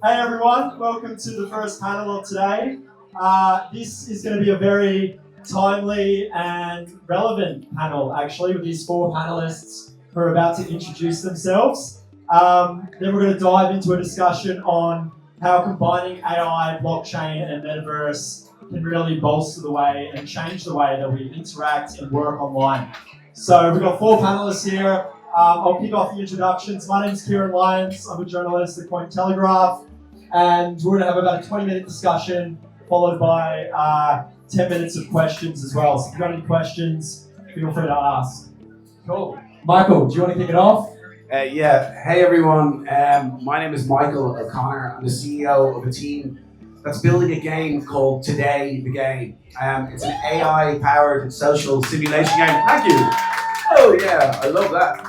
Hey everyone, welcome to the first panel of today. This is going to be a very timely and relevant panel actually with these four panelists who are about to introduce themselves. Then we're going to dive into a discussion on how combining AI, blockchain and Metaverse can really bolster the way and change the way that we interact and work online. So we've got four panelists here. I'll kick off the introductions. My name's Kieran Lyons. I'm a journalist at CoinTelegraph. And we're going to have about a 20-minute discussion followed by 10 minutes of questions as well. So if you've got any questions, feel free to ask. Cool. Michael, do you want to kick it off? Yeah. Hey everyone. My name is Michael O'Connor. I'm the CEO of a team that's building a game called Today the Game. It's an AI-powered social simulation game. Thank you. Oh yeah, I love that.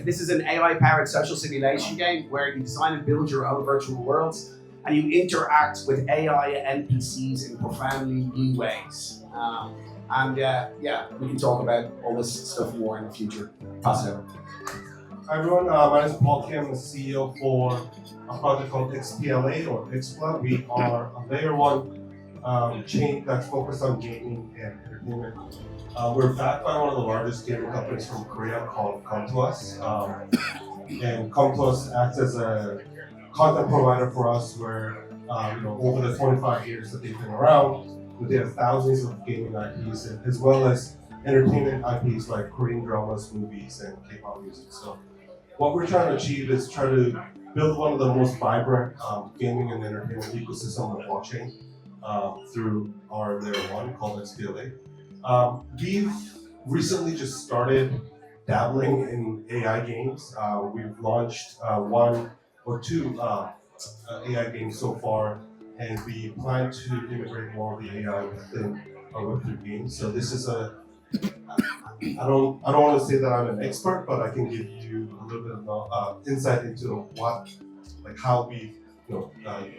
This is an AI-powered social simulation game where you design and build your own virtual worlds and you interact with AI NPCs in profoundly new ways. We can talk about all this stuff more in the future. Pass it over. Hi everyone, my name is Paul Kim. I'm the CEO for a project called XPLA or XPLA. We are a layer one chain that's focused on gaming and entertainment. We're backed by one of the largest gaming companies from Korea called Come To Us. And Come To Us acts as a content provider for us where, over the 25 years that they've been around, they have thousands of gaming IPs as well as entertainment IPs like Korean dramas, movies, and K-pop music. So what we're trying to achieve is try to build one of the most vibrant gaming and entertainment ecosystem on the blockchain through our layer one called XPLA. We've recently just started dabbling in AI games. We've launched one or two AI games so far, and we plan to integrate more of the AI within our Web3 games. So this is I don't want to say that I'm an expert, but I can give you a little bit of insight into how we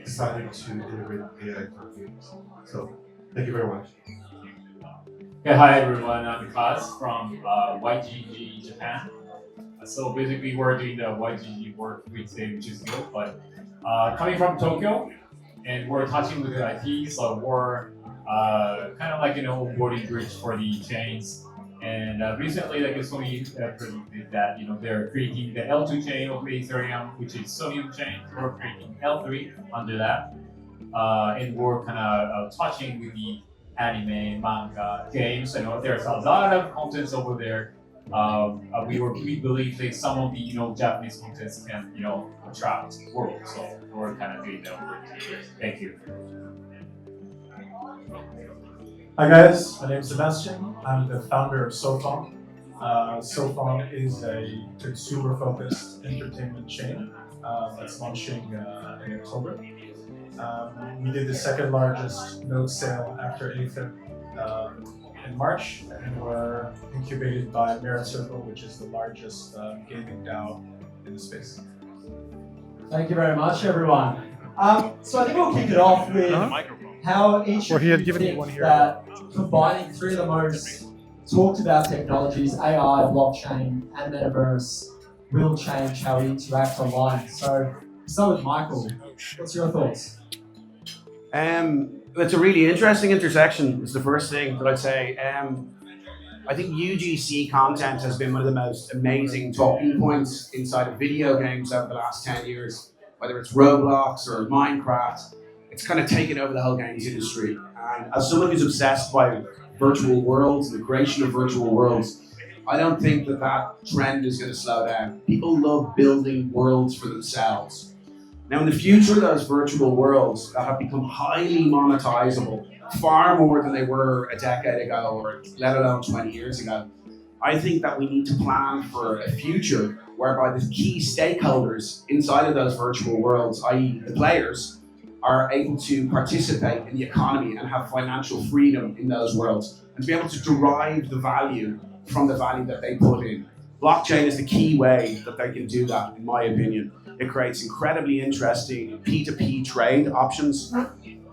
decided to integrate AI into our games. So thank you very much. Yeah, hi everyone, I'm Kaz from YGG Japan. So basically we're doing the YGG work today, which is good, but coming from Tokyo, and we're touching with the IT, so we're kind of like, onboarding bridge for the chains. And recently, like Sony predicted that, they're creating the L2 chain of Ethereum, which is Sonium chain. We're creating L3 under that. And we're kind of touching with the anime, manga, games. There's a lot of contents over there. We believe that some of the Japanese contents can attract the world. So we're kind of doing that work. Thank you. Hi guys, my name is Sebastien. I'm the founder of Sophon. Sophon is a consumer-focused entertainment chain that's launching in October. We did the second largest node sale after Ether in March, and we're incubated by Merit Circle, which is the largest gaming DAO in the space. Thank you very much, everyone. So I think we'll kick it off with how each of you think that combining three of the most talked about technologies, AI, blockchain, and Metaverse, will change how we interact online. So start with Michael. What's your thoughts? It's a really interesting intersection, is the first thing that I'd say. I think UGC content has been one of the most amazing talking points inside of video games over the last 10 years, whether it's Roblox or Minecraft. It's kind of taken over the whole games industry. And as someone who's obsessed by virtual worlds and the creation of virtual worlds, I don't think that trend is going to slow down. People love building worlds for themselves. Now in the future, those virtual worlds have become highly monetizable, far more than they were a decade ago or let alone 20 years ago. I think that we need to plan for a future whereby the key stakeholders inside of those virtual worlds, i.e. the players, are able to participate in the economy and have financial freedom in those worlds and to be able to derive the value from the value that they put in. Blockchain is the key way that they can do that, in my opinion. It creates incredibly interesting P2P trade options,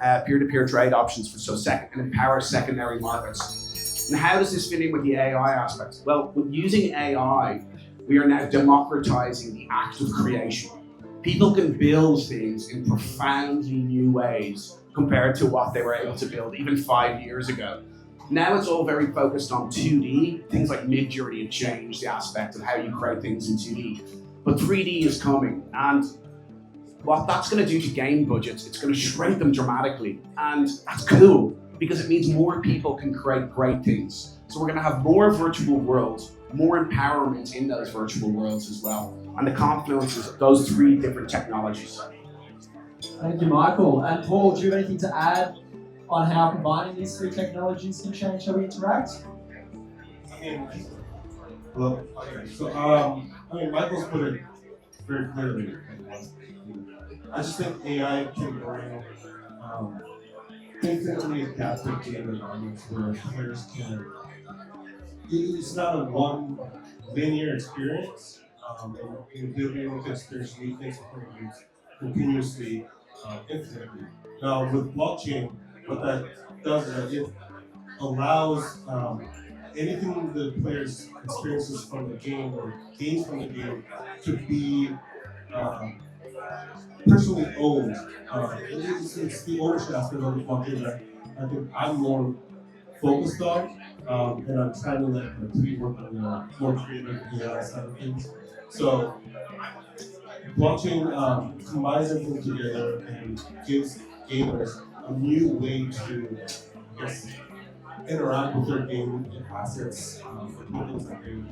peer-to-peer trade options and empowers secondary markets. And how does this fit in with the AI aspect? Well, with using AI, we are now democratizing the act of creation. People can build things in profoundly new ways compared to what they were able to build even 5 years ago. Now it's all very focused on 2D. Things like Midjourney have changed the aspect of how you create things in 2D. But 3D is coming, and what that's going to do to game budgets, it's going to shrink them dramatically. And that's cool, because it means more people can create great things. So we're going to have more virtual worlds, more empowerment in those virtual worlds as well, and the confluences of those three different technologies. Thank you, Michael. And Paul, do you have anything to add on how combining these three technologies can change how we interact? Hello. Okay. So, Michael's put it very clearly. I just think AI can bring infinitely adaptive game environments where players can. It's not a one linear experience. They'll be able to experience new things continuously, infinitely. Now, with blockchain, what that does is that it allows anything the players experiences from the game or gains from the game to be personally owned. It's the ownership aspect of the blockchain that I think I'm more focused on, and I'm trying to work on the more creative AI side of things. So blockchain combines everything together and gives gamers a new way to, I guess, interact with their game assets, the things that they do.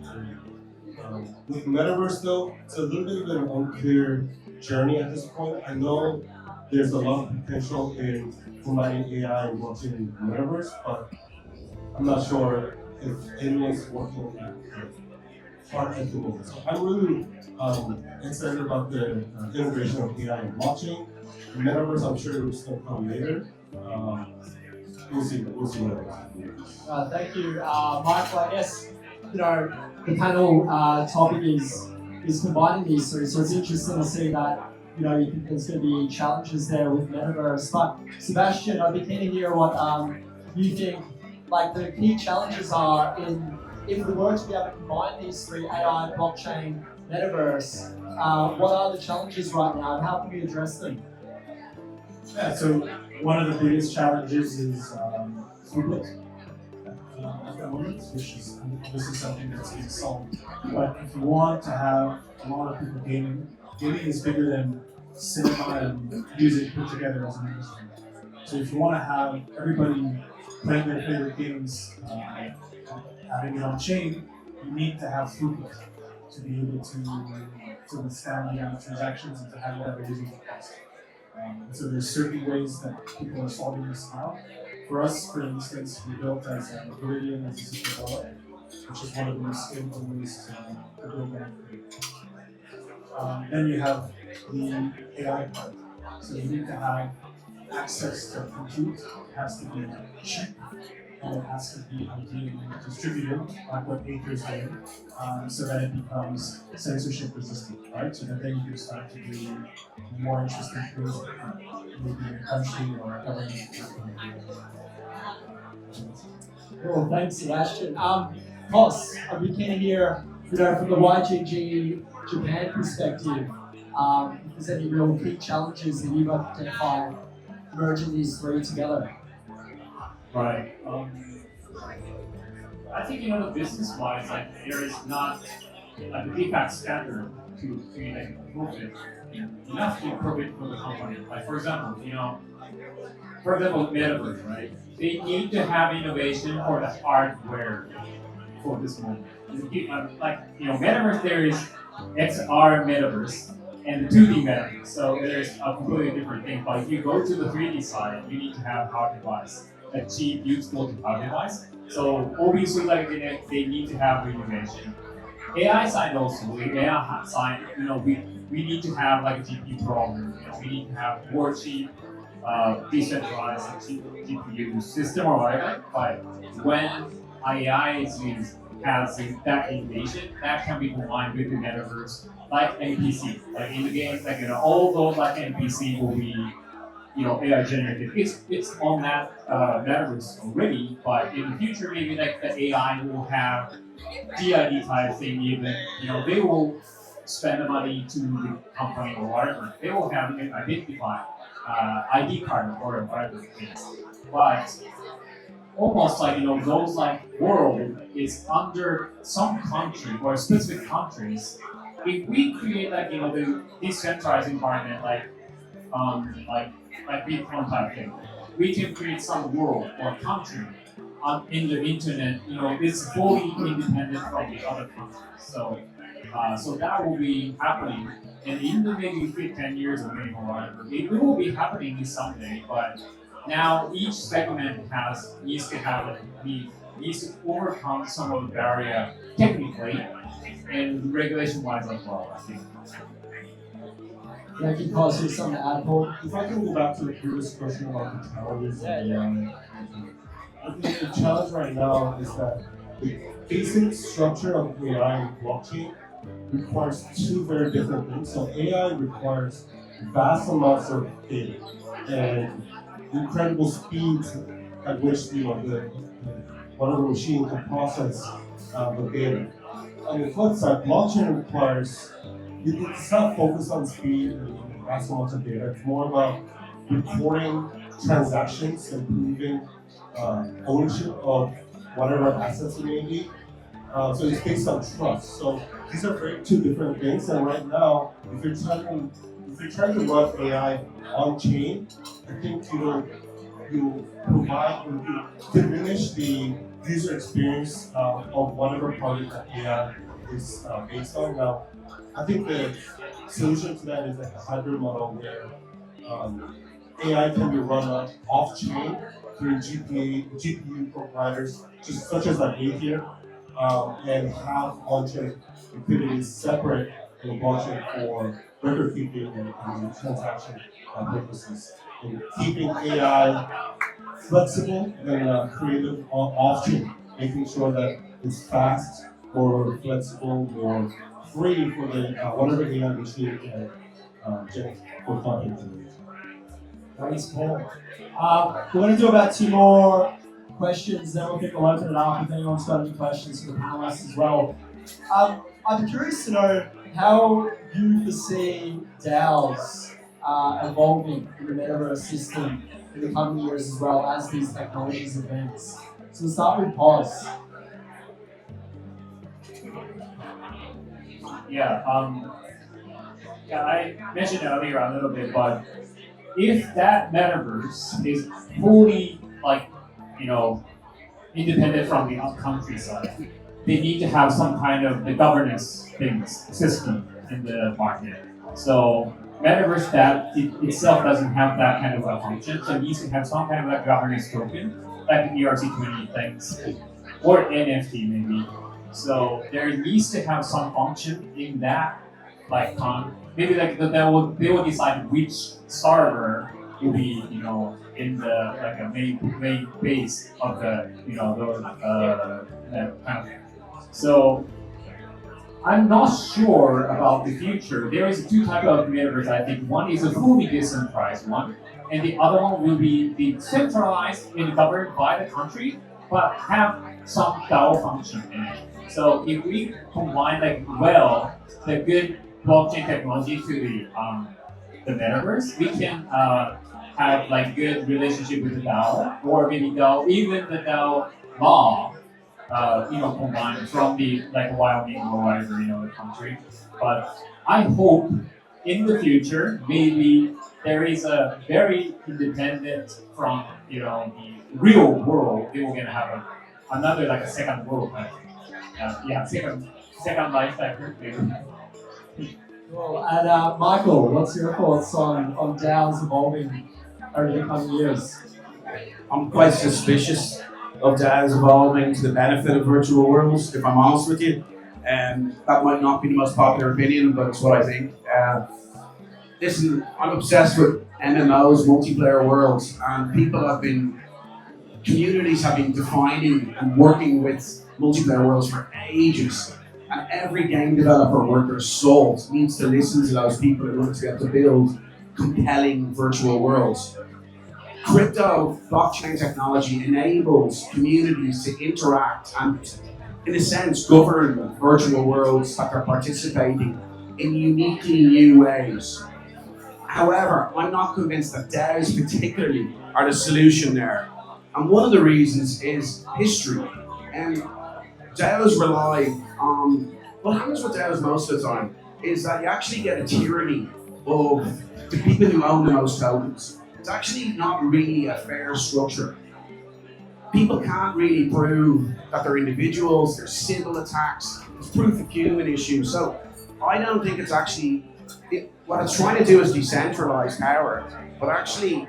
With Metaverse though, it's a little bit of an unclear journey at this point. I know there's a lot of potential in combining AI and blockchain in Metaverse, but I'm not sure if anyone's working hard at the moment. So I'm really excited about the integration of AI and blockchain. The Metaverse, I'm sure it's going to come later. We'll see what happens. Thank you, Michael. I guess the panel topic is combining these three, so it's interesting to see that you think there's going to be challenges there with Metaverse. But Sebastien, I'd be keen to hear what you think. Like the key challenges are if we were to be able to combine these three, AI, blockchain, Metaverse. What are the challenges right now, and how can we address them? Yeah, so one of the biggest challenges is throughput at the moment, which is obviously something that's being solved. But if you want to have a lot of people gaming is bigger than cinema and music put together as an industry. So if you want to have everybody playing their favorite games, having it on chain, you need to have throughput to be able to withstand the amount of transactions and to have that reasonable cost. So there's certain ways that people are solving this now. For us, for instance, we built as a Viridian as a system developer, which is one of the most scalable ways to build that. Then you have the AI part. So you need to have access to compute. It has to be cheap, and it has to be ideally distributed, like what Acre's doing, so that it becomes censorship resistant, right? So that then you can start to do more interesting things, maybe in a country or a government. Cool, thanks, Sebastien. Boss, I'd be keen to hear, from the YGG Japan perspective, if there's any real key challenges that you've identified merging these three together. Right. I think the business-wise, there is not the de facto standard to create a profit. You have to profit for the company. Like for example, Metaverse, right? They need to have innovation for the hardware for this moment. Metaverse, there is XR Metaverse and the 2D Metaverse. So there's a completely different thing. But if you go to the 3D side, you need to have hard device, a cheap, useful hard device. So obviously, they need to have innovation. AI side also, AI side, we need to have a GPU problem. We need to have more cheap, decentralized GPU system or whatever. But when AI has that innovation, that can be combined with the Metaverse, like NPC. Like in the games, all those NPC will be AI generated. It's on that Metaverse already, but in the future maybe the AI will have DID type thing even. They will spend the money to the company or whatever, they will have an identified ID card or whatever it is. But almost like those like world is under some country or specific countries. If we create like the decentralized environment like Bitcoin type thing, we can create some world or country in the internet. It's fully independent from the other countries. So that will be happening, and in the maybe 10 years or maybe whatever, it will be happening someday. But now each segment needs to overcome some of the barrier technically and regulation-wise as well, I think. Thank you, Kaz. Here's something to add, Paul. If I can go back to the previous question about the challenges and I think the challenge right now is that the basic structure of AI and blockchain requires two very different things. So AI requires vast amounts of data and incredible speeds at which whatever machine can process the data. On the flip side, blockchain requires it's not focused on speed and vast amounts of data. It's more about recording transactions and proving ownership of whatever assets it may be. So it's based on trust. So these are two different things. And right now, if you're trying to run AI on chain, I think you diminish the user experience of whatever project that AI is based on. Now, I think the solution to that is like a hybrid model where AI can be run off-chain through GPU providers, such as like Aether, and have on-chain activities separate from blockchain for record keeping and transaction purposes. And keeping AI flexible and creative off-chain, making sure that it's fast or flexible or free for the whatever AI machine can generate for content generation. Thanks, Paul. We're going to do about 2 more questions, then we'll open it up if anyone's got any questions for the panelists as well. I'm curious to know how you foresee DAOs evolving in the Metaverse system in the coming years as well as these technologies advance. So we'll start with Paz. Yeah, I mentioned earlier a little bit, but if that metaverse is fully independent from the countryside, they need to have some kind of the governance system in the market. So metaverse that itself doesn't have that kind of a function, so it needs to have some kind of governance token, like the ERC20 things, or NFT maybe. So there needs to have some function in that, maybe they will decide which server will be, in the a main base of the, those that kind of thing. So I'm not sure about the future. There is 2 types of metaverse. I think one is a fully decentralized one, and the other one will be the centralized and governed by the country, but have some DAO function in it. So if we combine the good blockchain technology to the metaverse, we can have good relationship with the DAO, or maybe even the DAO law, combined from the Wyoming or whatever, the country. But I hope in the future maybe there is a very independent from the real world. They were gonna have another a second world. Second life cycle. Cool. And Michael, what's your thoughts on DAOs evolving over the coming years? I'm quite suspicious of DAOs evolving to the benefit of virtual worlds, if I'm honest with you. That might not be the most popular opinion, but it's what I think. Listen, I'm obsessed with MMOs, multiplayer worlds, and communities have been defining and working with multiplayer worlds for ages. And every game developer worth their salt needs to listen to those people in order to be able to build compelling virtual worlds. Crypto blockchain technology enables communities to interact and, in a sense, govern virtual worlds that they're participating in uniquely new ways. However, I'm not convinced that DAOs particularly are the solution there. And one of the reasons is history. And DAOs rely on, what happens with DAOs most of the time is that you actually get a tyranny of the people who own the most tokens. It's actually not really a fair structure. People can't really prove that they're individuals, there's civil attacks, there's proof of human issues. So I don't think it's actually, what it's trying to do is decentralize power, but actually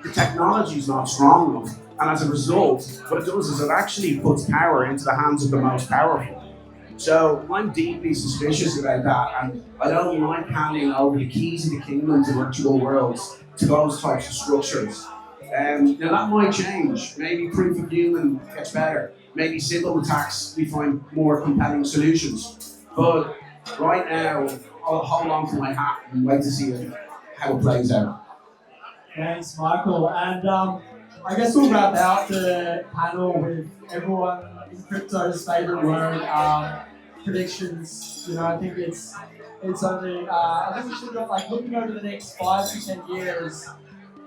the technology is not strong enough. And as a result, what it does is it actually puts power into the hands of the most powerful. So I'm deeply suspicious about that, and I don't like handing over the keys of the kingdom to virtual worlds, to those types of structures. Now that might change. Maybe proof of human gets better. Maybe civil attacks, we find more compelling solutions. But right now, I'll hold on to my hat and wait to see how it plays out. Thanks, Michael. And I guess we'll wrap out the panel with everyone in crypto's favorite word, predictions. You know, I think it's only, I think we should go, like, looking over the next 5 to 10 years,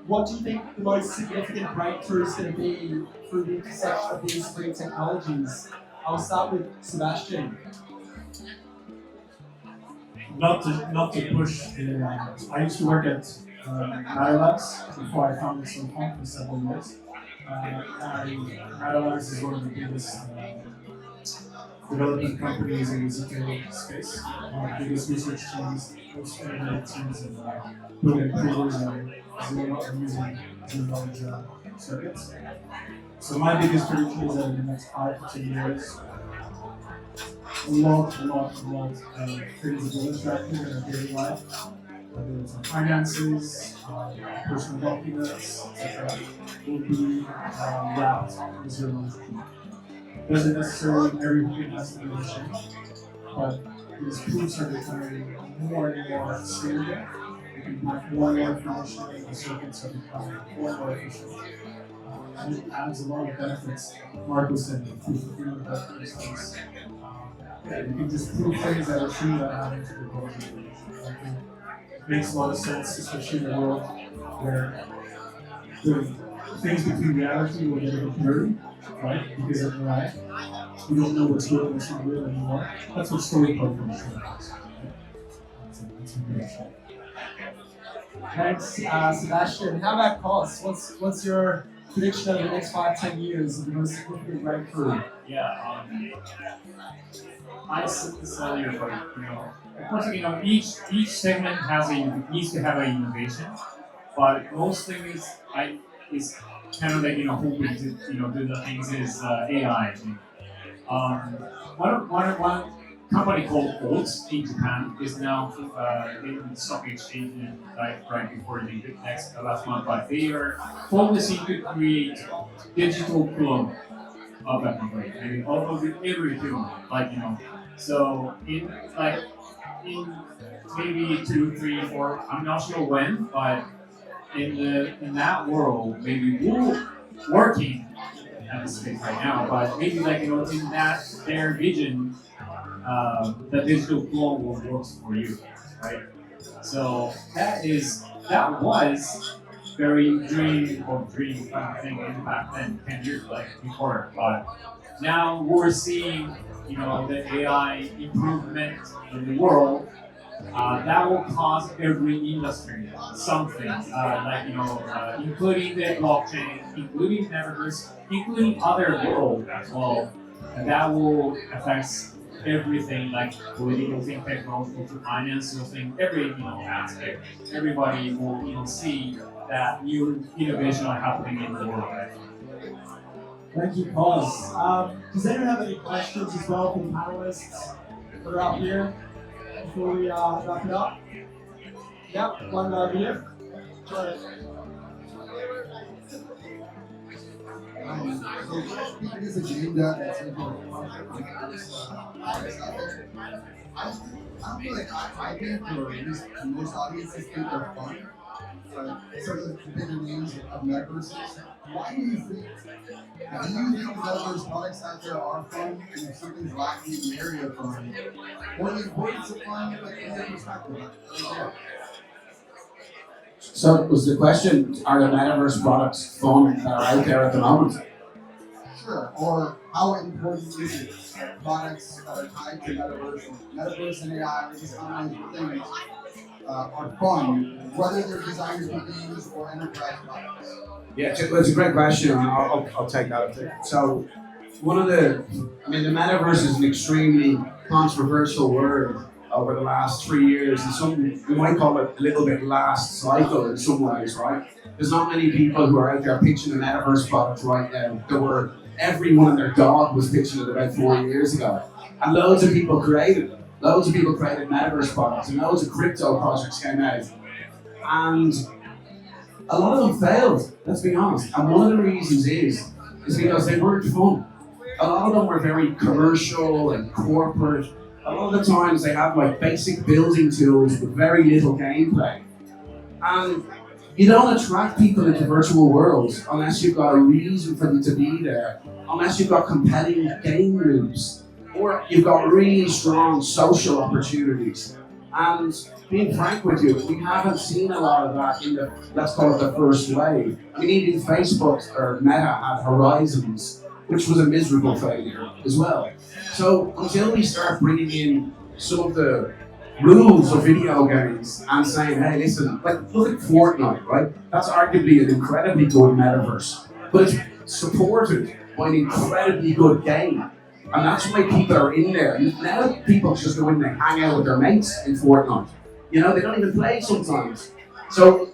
what do you think the most significant breakthrough is going to be through the intersection of these three technologies? I'll start with Sebastien. Not to push the, I used to work at Metaverse before I founded Sophon for several years. Metaverse is one of the biggest development companies in the ZK space. One of the biggest research teams, most innovative teams in building provers and using zero-knowledge circuits. So my biggest prediction is that in the next 5 to 10 years, a lot of things will interact in our daily life, whether it's on finances, personal documents, etc., will be wrapped in zero-knowledge. Doesn't necessarily everything has to be machine, but these proofs are becoming more and more scalable. You can pack more and more information in the circuits are becoming more and more efficient. And it adds a lot of benefits. Marco said proof of human benefits. You can just prove things that are true that happen to the world. It makes a lot of sense, especially in a world where the things between reality will get a bit blurry, right? Because of AI. We don't know what's real and what's not real anymore. That's what storytelling is. That's a good show. Thanks, Sebastien. How about costs? What's your prediction over the next 5-10 years of the most significant breakthrough? Yeah, I said this earlier, but of course, each segment needs to have an innovation, but most things is kind of like hoping to do the things is AI. One company called Oats in Japan is now in the stock exchange right before the last month, but they are focusing to create digital clone of that company. I mean, of everything, So in maybe 2, 3, 4, I'm not sure when, but in that world, maybe we're working at the space right now, but maybe in that their vision, the digital clone will work for you, right? So that was very dream kind of thing back then, 10 years before, but now we're seeing the AI improvement in the world. That will cause every industry something, including the blockchain, including Metaverse, including other world as well. And that will affect everything, like political thing, technological thing, financial thing, every aspect. Everybody will see that new innovation are happening in the world. Right? Thank you, Kaz. Does anyone have any questions as well from panelists that are up here before we wrap it up? Yep, one over here. Go ahead. It is a game that I feel like I think for at least most audiences think they're fun. some of the bigger names of metaverses. Why do you think the metaverse products out there are fun, and if something's lacking in the area of fun, what are the importance of fun, like from your perspective? So was the question, are the metaverse products fun that are out there at the moment? Sure. Or how important is it that products that are tied to metaverse and AI, or these combination of things, are fun, whether they're designers for games or enterprise products? Yeah, it's a great question, and I'll take that. So, the metaverse is an extremely controversial word over the last 3 years, and some, you might call it a little bit last cycle in some ways, right? There's not many people who are out there pitching a metaverse product right now. Everyone and their dog was pitching it about 4 years ago. And loads of people created it. Loads of people created metaverse products, and loads of crypto projects came out. And a lot of them failed, let's be honest. And one of the reasons is because they weren't fun. A lot of them were very commercial and corporate. A lot of the times they had like basic building tools with very little gameplay. And you don't attract people into virtual worlds unless you've got a reason for them to be there, unless you've got compelling game loops, or you've got really strong social opportunities. And being frank with you, we haven't seen a lot of that in the, let's call it the first wave. I mean, even Facebook or Meta had Horizons, which was a miserable failure as well. So until we start bringing in some of the rules of video games and saying, hey, listen, like look at Fortnite, right? That's arguably an incredibly good metaverse, but it's supported by an incredibly good game. And that's why people are in there. Now people just go in and hang out with their mates in Fortnite. You know, they don't even play sometimes. So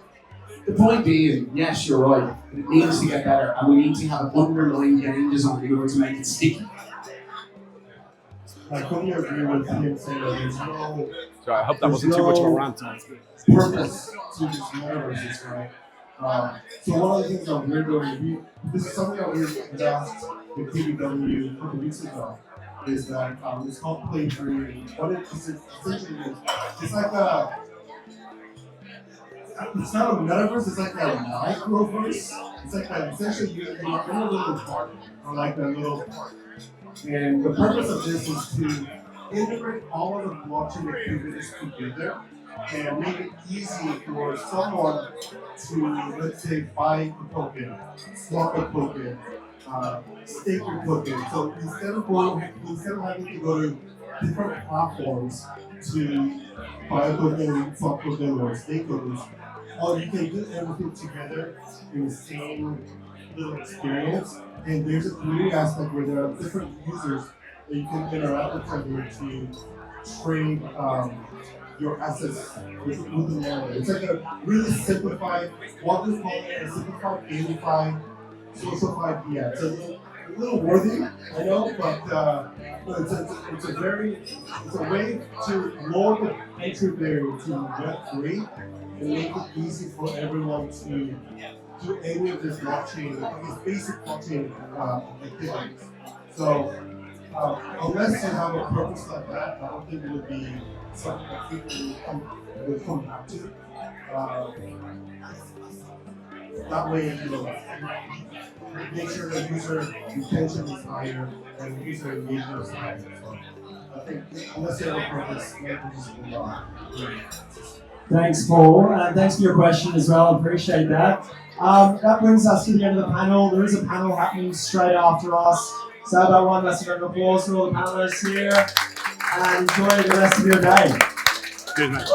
the point being, yes, you're right. It needs to get better, and we need to have underlying game design in order to make it sticky. I couldn't agree with him saying that there's no. So I hope that wasn't too much of a rant. Purpose to this metaverse, right? So one of the things that we're doing, this is something that we asked the KBW a couple weeks ago, is that it's called Play3. What it is essentially is, it's like it's not a metaverse, it's like a microverse. It's like essentially you're in a little park, or like a little park. And the purpose of this is to integrate all of the blockchain activities together and make it easy for someone to, let's say, buy a token, swap a token, stake a token. So instead of having to go to different platforms to buy a token, swap token, or stake tokens, you can do everything together in the same little experience. And there's a community aspect where there are different users that you can interact with to trade your assets with the network. It's like a really simplified, what we call it a simplified, gamified, socialified, it's a little worthy, I know, but it's a way to lower the entry barrier to Web3 and make it easy for everyone to do any of this blockchain, these basic blockchain activities. So unless you have a purpose like that, I don't think it would be something that people would come back to. That way, make sure the user retention is higher and user engagement is higher. So I think unless you have a purpose, maybe just will not. Thanks, Paul. Thanks for your question as well. Appreciate that. That brings us to the end of the panel. There is a panel happening straight after us. So about one last round of applause for all the panelists here. And enjoy the rest of your day. Good, mate.